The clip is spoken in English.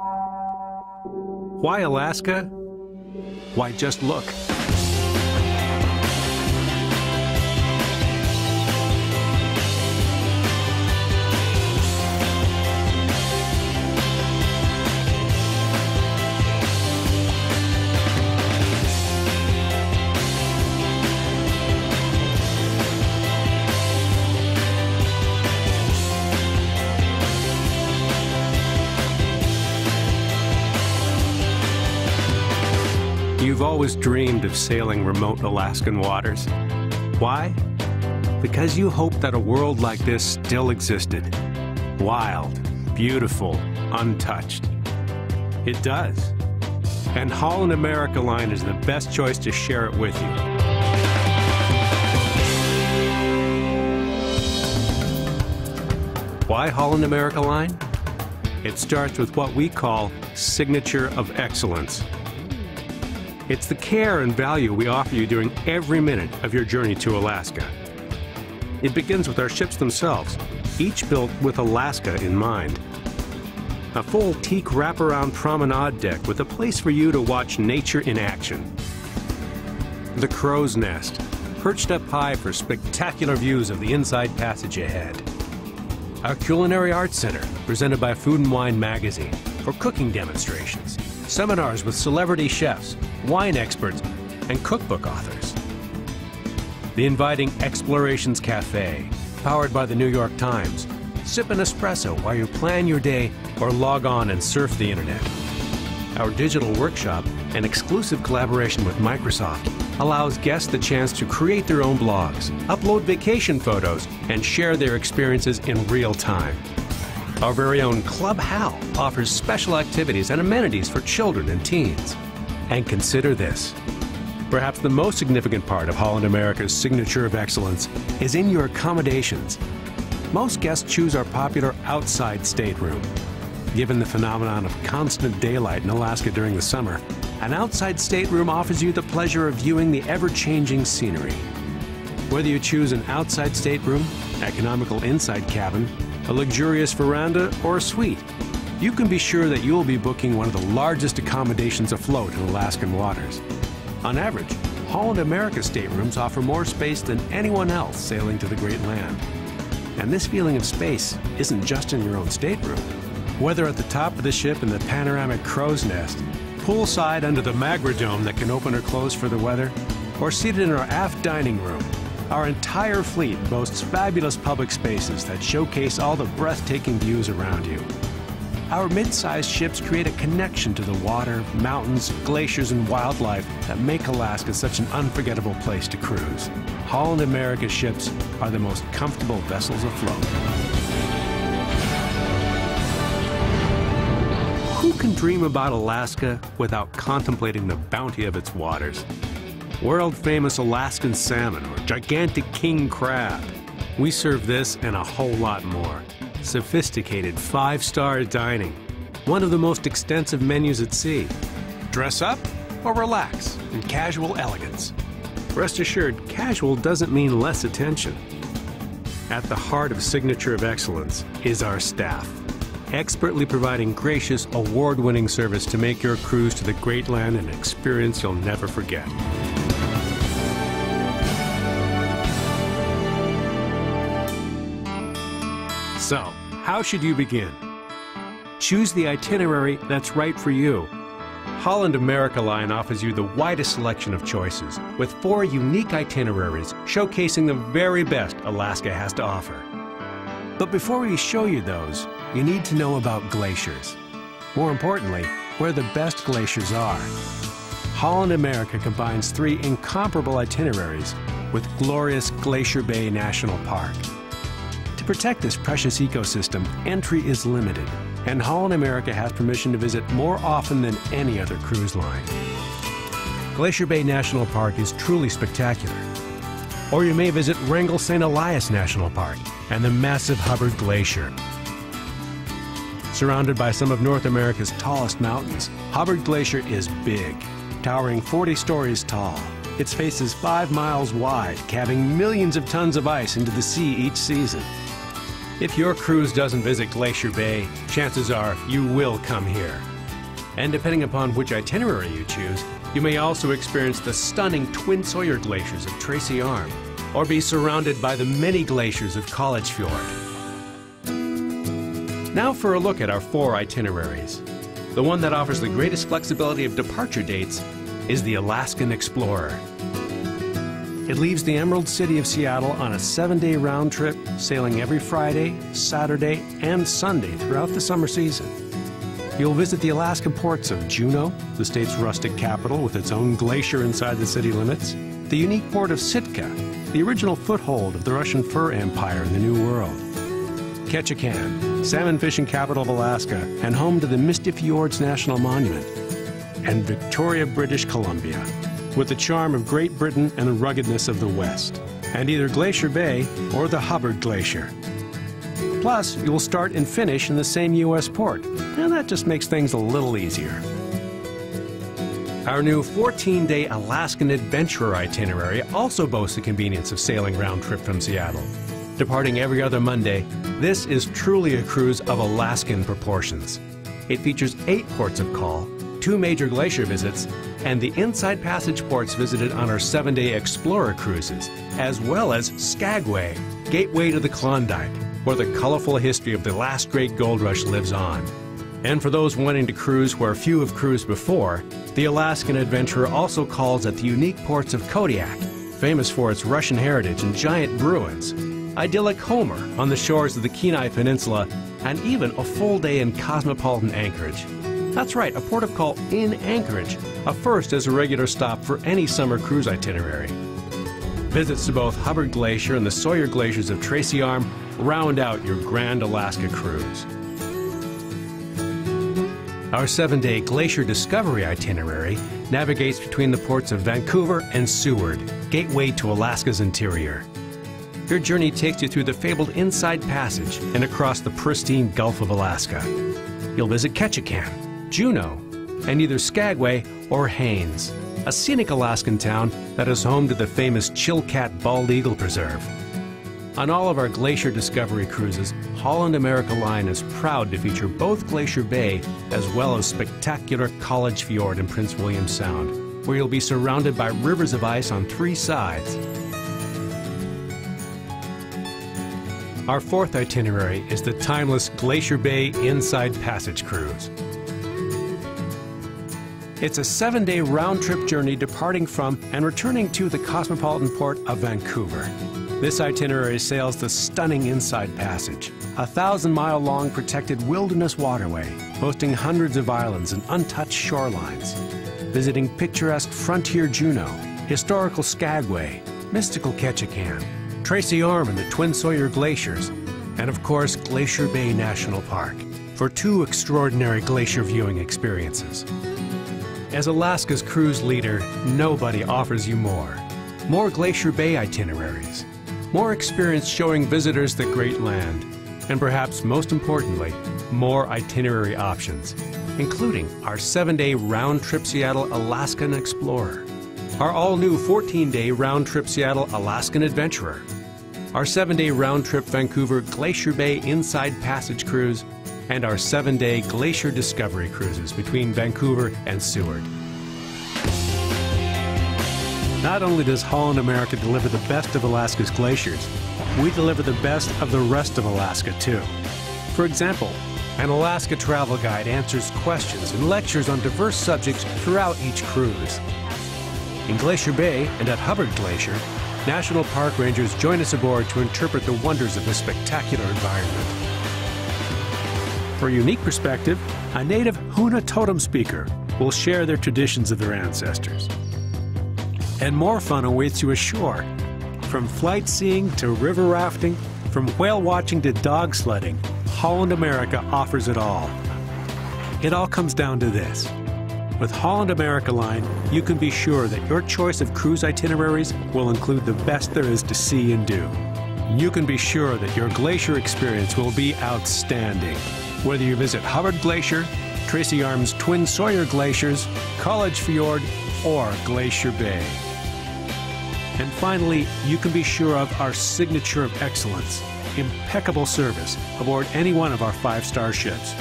Why Alaska? Why, just look. You've always dreamed of sailing remote Alaskan waters. Why? Because you hoped that a world like this still existed. Wild, beautiful, untouched. It does. And Holland America Line is the best choice to share it with you. Why Holland America Line? It starts with what we call signature of excellence. It's the care and value we offer you during every minute of your journey to Alaska. It begins with our ships themselves, each built with Alaska in mind. A full teak wraparound promenade deck with a place for you to watch nature in action. The Crow's Nest, perched up high for spectacular views of the inside passage ahead. Our Culinary Arts Center, presented by Food and Wine magazine, for cooking demonstrations, seminars with celebrity chefs, wine experts, and cookbook authors. The inviting Explorations Cafe, powered by the New York Times. Sip an espresso while you plan your day or log on and surf the internet. Our digital workshop, an exclusive collaboration with Microsoft, allows guests the chance to create their own blogs, upload vacation photos, and share their experiences in real time. Our very own Club Hal offers special activities and amenities for children and teens. And consider this. Perhaps the most significant part of Holland America's signature of excellence is in your accommodations. Most guests choose our popular outside stateroom. Given the phenomenon of constant daylight in Alaska during the summer, an outside stateroom offers you the pleasure of viewing the ever-changing scenery. Whether you choose an outside stateroom, economical inside cabin, a luxurious veranda, or a suite, you can be sure that you'll be booking one of the largest accommodations afloat in Alaskan waters. On average, Holland America staterooms offer more space than anyone else sailing to the Great Land. And this feeling of space isn't just in your own stateroom. Whether at the top of the ship in the panoramic Crow's Nest, poolside under the Magra Dome that can open or close for the weather, or seated in our aft dining room, our entire fleet boasts fabulous public spaces that showcase all the breathtaking views around you. Our mid-sized ships create a connection to the water, mountains, glaciers, and wildlife that make Alaska such an unforgettable place to cruise. Holland America ships are the most comfortable vessels afloat. Who can dream about Alaska without contemplating the bounty of its waters? World-famous Alaskan salmon or gigantic king crab. We serve this and a whole lot more. Sophisticated five-star dining, one of the most extensive menus at sea. Dress up or relax in casual elegance. Rest assured, casual doesn't mean less attention. At the heart of signature of excellence is our staff, expertly providing gracious, award-winning service to make your cruise to the Great Land an experience you'll never forget. So, how should you begin? Choose the itinerary that's right for you. Holland America Line offers you the widest selection of choices, with 4 unique itineraries showcasing the very best Alaska has to offer. But before we show you those, you need to know about glaciers. More importantly, where the best glaciers are. Holland America combines 3 incomparable itineraries with glorious Glacier Bay National Park. To protect this precious ecosystem, entry is limited, and Holland America has permission to visit more often than any other cruise line. Glacier Bay National Park is truly spectacular. Or you may visit Wrangell St. Elias National Park and the massive Hubbard Glacier. Surrounded by some of North America's tallest mountains, Hubbard Glacier is big, towering 40 stories tall. Its face is 5 miles wide, calving millions of tons of ice into the sea each season. If your cruise doesn't visit Glacier Bay, chances are you will come here. And depending upon which itinerary you choose, you may also experience the stunning Twin Sawyer glaciers of Tracy Arm, or be surrounded by the many glaciers of College Fjord. Now for a look at our 4 itineraries. The one that offers the greatest flexibility of departure dates is the Alaskan Explorer. It leaves the Emerald City of Seattle on a 7-day round trip, sailing every Friday, Saturday, and Sunday throughout the summer season. You'll visit the Alaskan ports of Juneau, the state's rustic capital with its own glacier inside the city limits, the unique port of Sitka, the original foothold of the Russian fur empire in the New World, Ketchikan, salmon fishing capital of Alaska and home to the Misty Fjords National Monument, and Victoria, British Columbia, with the charm of Great Britain and the ruggedness of the West, and either Glacier Bay or the Hubbard Glacier. Plus, you'll start and finish in the same U.S. port, and that just makes things a little easier. Our new 14-day Alaskan Adventurer itinerary also boasts the convenience of sailing round trip from Seattle. Departing every other Monday, this is truly a cruise of Alaskan proportions. It features 8 ports of call, 2 major glacier visits, and the Inside Passage ports visited on our 7-day Explorer cruises, as well as Skagway, gateway to the Klondike, where the colorful history of the last great gold rush lives on. And for those wanting to cruise where few have cruised before, the Alaskan Adventurer also calls at the unique ports of Kodiak, famous for its Russian heritage and giant bruins, idyllic Homer on the shores of the Kenai Peninsula, and even a full day in cosmopolitan Anchorage. That's right, a port of call in Anchorage, a first as a regular stop for any summer cruise itinerary. Visits to both Hubbard Glacier and the Sawyer Glaciers of Tracy Arm round out your grand Alaska cruise. Our 7-day Glacier Discovery itinerary navigates between the ports of Vancouver and Seward, gateway to Alaska's interior. Your journey takes you through the fabled Inside Passage and across the pristine Gulf of Alaska. You'll visit Ketchikan, Juneau, and either Skagway or Haines, a scenic Alaskan town that is home to the famous Chilkat Bald Eagle Preserve. On all of our Glacier Discovery cruises, Holland America Line is proud to feature both Glacier Bay as well as spectacular College Fjord and Prince William Sound, where you'll be surrounded by rivers of ice on 3 sides. Our 4th itinerary is the timeless Glacier Bay Inside Passage cruise. It's a 7-day round-trip journey departing from and returning to the cosmopolitan port of Vancouver. This itinerary sails the stunning Inside Passage, a 1,000-mile-long protected wilderness waterway, boasting hundreds of islands and untouched shorelines. Visiting picturesque frontier Juneau, historical Skagway, mystical Ketchikan, Tracy Arm and the Twin Sawyer Glaciers, and of course Glacier Bay National Park, for 2 extraordinary glacier viewing experiences. As Alaska's cruise leader, nobody offers you more. More Glacier Bay itineraries, more experience showing visitors the great land, and perhaps most importantly, more itinerary options, including our 7-day round-trip Seattle Alaskan Explorer, our all-new 14-day round-trip Seattle Alaskan Adventurer, our 7-day round-trip Vancouver Glacier Bay Inside Passage cruise, and our 7-day Glacier Discovery cruises between Vancouver and Seward. Not only does Holland America deliver the best of Alaska's glaciers, we deliver the best of the rest of Alaska too. For example, an Alaska travel guide answers questions and lectures on diverse subjects throughout each cruise. In Glacier Bay and at Hubbard Glacier, National Park Rangers join us aboard to interpret the wonders of this spectacular environment. For a unique perspective, a native Huna totem speaker will share their traditions of their ancestors. And more fun awaits you ashore. From flight seeing to river rafting, from whale watching to dog sledding, Holland America offers it all. It all comes down to this. With Holland America Line, you can be sure that your choice of cruise itineraries will include the best there is to see and do. You can be sure that your glacier experience will be outstanding. Whether you visit Hubbard Glacier, Tracy Arm's Twin Sawyer Glaciers, College Fjord, or Glacier Bay. And finally, you can be sure of our signature of excellence. impeccable service aboard any one of our 5-star ships.